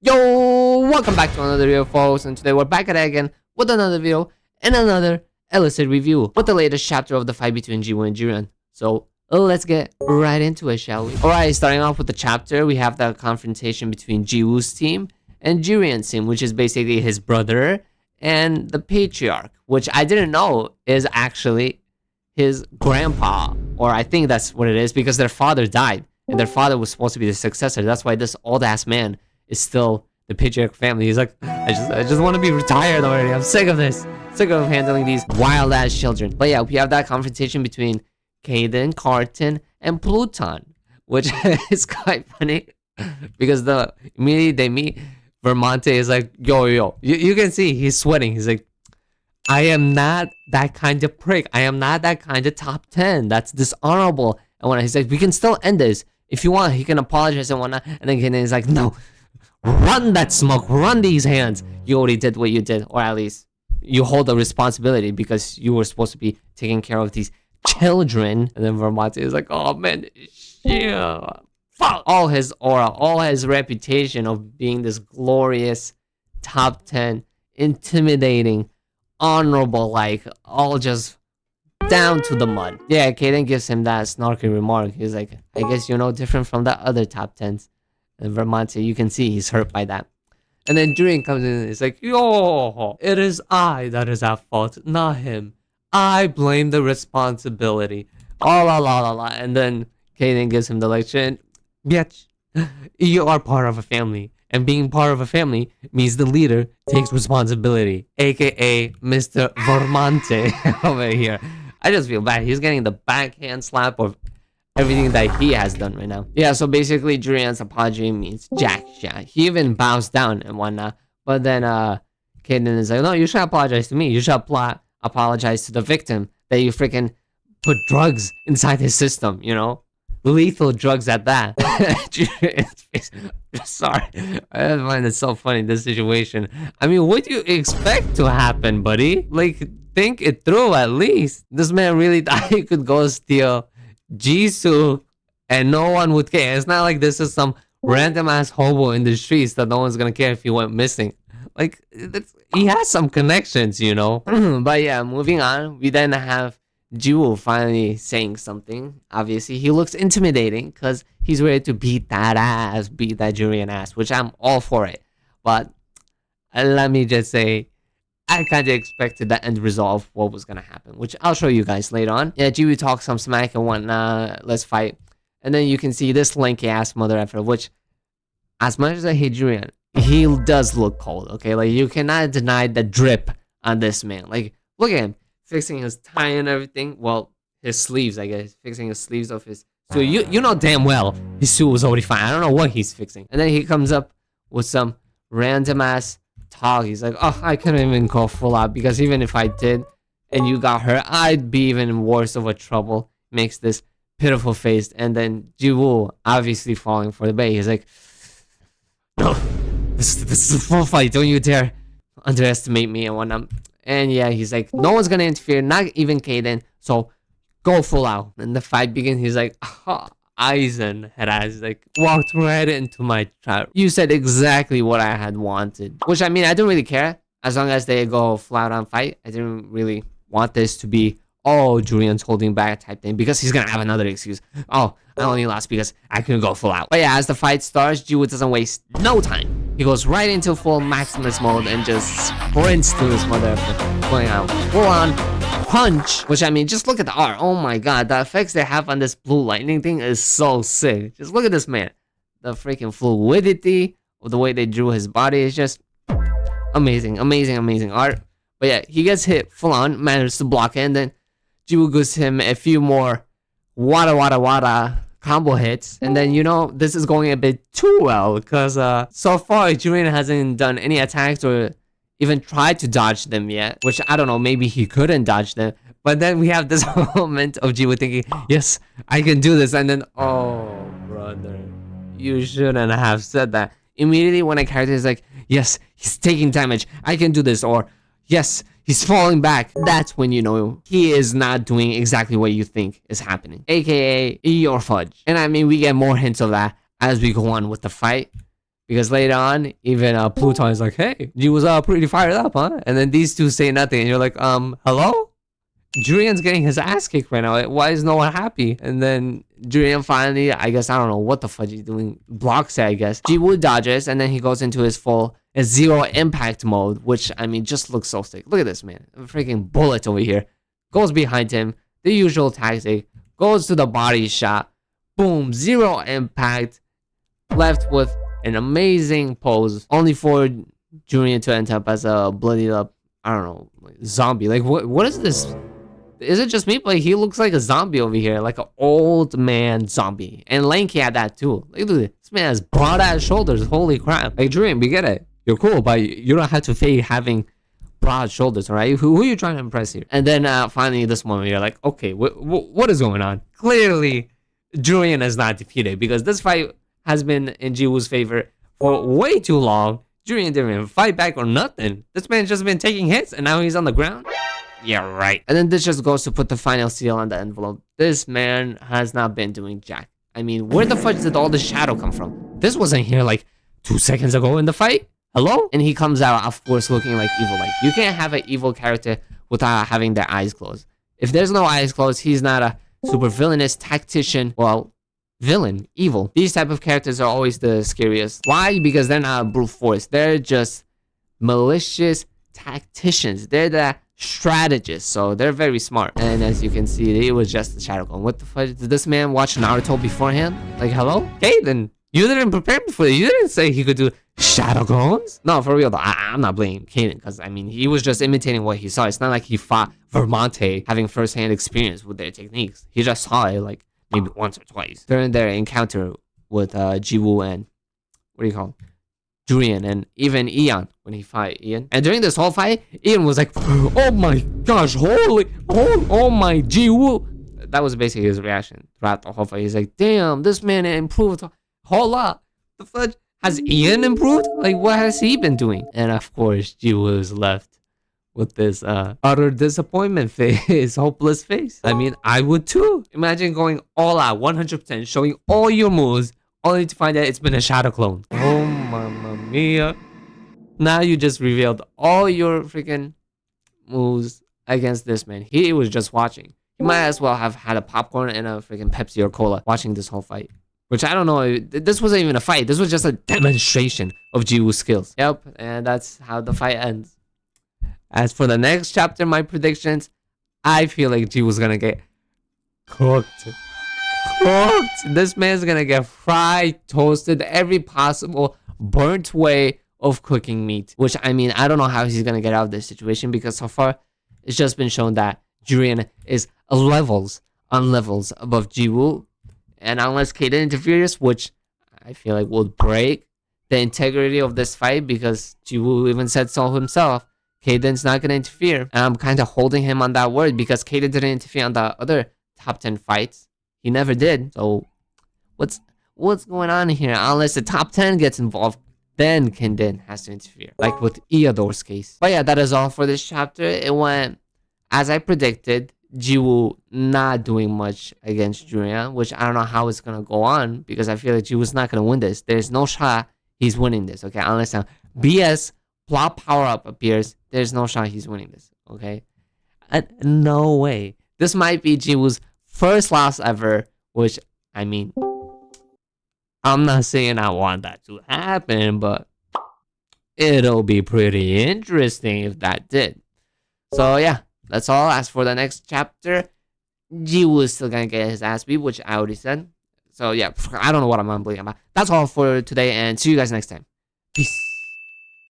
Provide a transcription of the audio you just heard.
Yo, welcome back to another video, folks, and today we're back at it again with another video and another Eleceed review with the latest chapter of the fight between Jiwoo and Jiren. So let's get right into it, shall we? Alright, starting off with the chapter, we have the confrontation between Jiwoo's team and Jiren's team, which is basically his brother and the patriarch, which I didn't know is actually his grandpa, or I think that's what it is, because their father died and their father was supposed to be the successor. That's why this old ass man is still the patriarch family. He's like, I just want to be retired already. I'm sick of this. Sick of handling these wild ass children. But yeah, we have that confrontation between Kaden, Carton, and Pluton, which is quite funny because immediately they meet, Vermonte is like, yo. You can see he's sweating. He's like, I am not that kind of prick. I am not that kind of top 10. That's dishonorable. And when he's like, we can still end this. If you want, he can apologize and whatnot. And then Kaden is like, no. Run that smoke, run these hands. You already did what you did, or at least you hold the responsibility because you were supposed to be taking care of these children. And then Vermonte is like, oh man, yeah, fuck. All his aura, all his reputation of being this glorious top 10, intimidating, honorable, like all just down to the mud. Yeah, Kaden gives him that snarky remark. He's like, I guess you're no different from the other top 10s. And Vermonte, you can see he's hurt by that. And then Jiren comes in and it's like, yo, it is I that is at fault, not him. I blame the responsibility. Oh, la. And then Kaden gives him the lecture. Bitch, you are part of a family. And being part of a family means the leader takes responsibility. AKA Mr. Vermonte over here. I just feel bad. He's getting the backhand slap of everything that he has done right now. Yeah, so basically Jiren's apology means jack shit. He even bows down and whatnot. But then Kaden is like, no, you should apologize to me. You should apologize to the victim that you freaking put drugs inside his system, you know? Lethal drugs at that. Sorry. I find it so funny, this situation. I mean, what do you expect to happen, buddy? Like, think it through at least. This man really thought he could go steal Jisoo and no one would care. It's not like this is some random ass hobo in the streets that no one's gonna care if he went missing. Like, he has some connections, you know. But yeah, moving on, we then have Jiwoo finally saying something. Obviously he looks intimidating because he's ready to beat that Jiren ass, which I'm all for it. But let me just say, I kind of expected the end result of what was going to happen, which I'll show you guys later on. Yeah, Jiwoo talks some smack and whatnot. Let's fight. And then you can see this lanky-ass mother effer, which, as much as I hate Jiren, he does look cold, okay? Like, you cannot deny the drip on this man. Like, look at him. Fixing his tie and everything. Well, his sleeves, I guess. Fixing his sleeves of his... So you know damn well his suit was already fine. I don't know what he's fixing. And then he comes up with some random-ass talk. He's like, oh, I couldn't even go full out because even if I did and you got hurt, I'd be even worse of a trouble. Makes this pitiful face. And then Jiwoo obviously falling for the bait. He's like, no, this is a full fight. Don't you dare underestimate me and whatnot. And yeah, he's like, no one's gonna interfere, not even Kaden, so go full out. And the fight begins. He's like, oh, Aizen has like walked right into my trap. You said exactly what I had wanted. Which, I mean, I don't really care as long as they go flat on fight. I didn't really want this to be, oh, Julian's holding back type thing, because he's gonna have another excuse. Oh, I only lost because I couldn't go full out. But yeah, as the fight starts, Jiwoo doesn't waste no time. He goes right into full Maximus mode and just sprints to his mother, going out full on punch. Which, I mean, just look at the art. Oh my god, the effects they have on this blue lightning thing is so sick. Just look at this man. The freaking fluidity of the way they drew his body is just amazing art. But yeah, he gets hit full on, manages to block it, and then Jiwoo gives him a few more wada combo hits. And then, you know, this is going a bit too well because so far Jiren hasn't done any attacks or even tried to dodge them yet, which I don't know, maybe he couldn't dodge them. But then we have this moment of Jiwoo thinking, yes, I can do this. And then, oh brother, you shouldn't have said that. Immediately when a character is like, yes, he's taking damage, I can do this, or yes, he's falling back, that's when you know he is not doing exactly what you think is happening, aka eat or fudge. And I mean, we get more hints of that as we go on with the fight, Because later on, even Pluton is like, hey, you was pretty fired up, huh? And then these two say nothing, and you're like, hello? Jurian's getting his ass kicked right now. Why is no one happy? And then Jurian finally, I guess, I don't know what the fudge he's doing, blocks it, I guess. Jiwoo dodges, and then he goes into his full zero impact mode, which, I mean, just looks so sick. Look at this, man. A freaking bullet over here. Goes behind him. The usual tactic. Goes to the body shot. Boom. Zero impact. Left with an amazing pose. Only for Jurian to end up as a bloodied up, I don't know, like zombie. Like, what is this? Is it just me? But he looks like a zombie over here, like an old man zombie. And Lanky had that too. Like, look at this man has broad ass shoulders. Holy crap! Like, Dream, we get it. You're cool, but you don't have to fake having broad shoulders, all right? Who are you trying to impress here? And then finally, this moment, you're like, okay, what is going on? Clearly, Julian is not defeated because this fight has been in Jiwoo's favor for way too long. Julian didn't even fight back or nothing. This man's just been taking hits, and now he's on the ground. Yeah, right. And then this just goes to put the final seal on the envelope. This man has not been doing jack. I mean, where the fudge did all the shadow come from? This wasn't here like 2 seconds ago in the fight. Hello? And he comes out, of course, looking like evil. Like, you can't have an evil character without having their eyes closed. If there's no eyes closed, he's not a super villainous tactician. Well, villain, evil. These type of characters are always the scariest. Why? Because they're not brute force. They're just malicious tacticians. They're the strategist, so they're very smart. And as you can see, it was just the shadow clone. What the fuck? Did this man watch Naruto beforehand? Like, hello? Okay, then you didn't prepare me for it. You didn't say he could do shadow clones. No, for real though, I'm not blaming Kaden, because I mean, he was just imitating what he saw. It's not like he fought Vermonte having first-hand experience with their techniques. He just saw it like maybe once or twice during their encounter with Jiwoo and what do you call him? Julian, and even Ian when he fought Ian. And during this whole fight, Ian was like, oh my gosh, oh my Jiwoo. That was basically his reaction throughout the whole fight. He's like, damn, this man improved a whole lot. The fudge, has Ian improved? Like, what has he been doing? And of course, Jiwoo is left with this utter disappointment face, hopeless face. I mean, I would too. Imagine going all out, 100%, showing all your moves, only to find out it's been a shadow clone. Oh, mamma mia. Now you just revealed all your freaking moves against this man. He was just watching. He might as well have had a popcorn and a freaking Pepsi or Cola watching this whole fight. Which I don't know. This wasn't even a fight. This was just a demonstration of Jiwoo's skills. Yep, and that's how the fight ends. As for the next chapter, my predictions, I feel like Jiwoo's gonna get cooked. This man's gonna get fried, toasted, every possible burnt way of cooking meat. Which, I mean, I don't know how he's gonna get out of this situation, because so far it's just been shown that Jurian is levels on levels above Jiwoo. And unless Kaden interferes, which I feel like would break the integrity of this fight, because Jiwoo even said so himself, Kaden's not gonna interfere. And I'm kind of holding him on that word, because Kaden didn't interfere on the other top 10 fights. He never did. So what's going on here? Unless the top 10 gets involved, then Kaden has to interfere, like with Eodore's case. But yeah, that is all for this chapter. It went as I predicted. Jiwoo not doing much against Jurian, which I don't know how it's gonna go on, because I feel like Jiwoo's not gonna win this. There's no shot he's winning this, okay? Unless a BS plot power-up appears, there's no shot he's winning this, okay? No way. This might be Jiwoo's first loss ever, which, I mean, I'm not saying I want that to happen, but it'll be pretty interesting if that did. So yeah, that's all. As for the next chapter, Jiwoo is still gonna get his ass beat, which I already said. So yeah, I don't know what I'm mumbling about. That's all for today, and see you guys next time. Peace.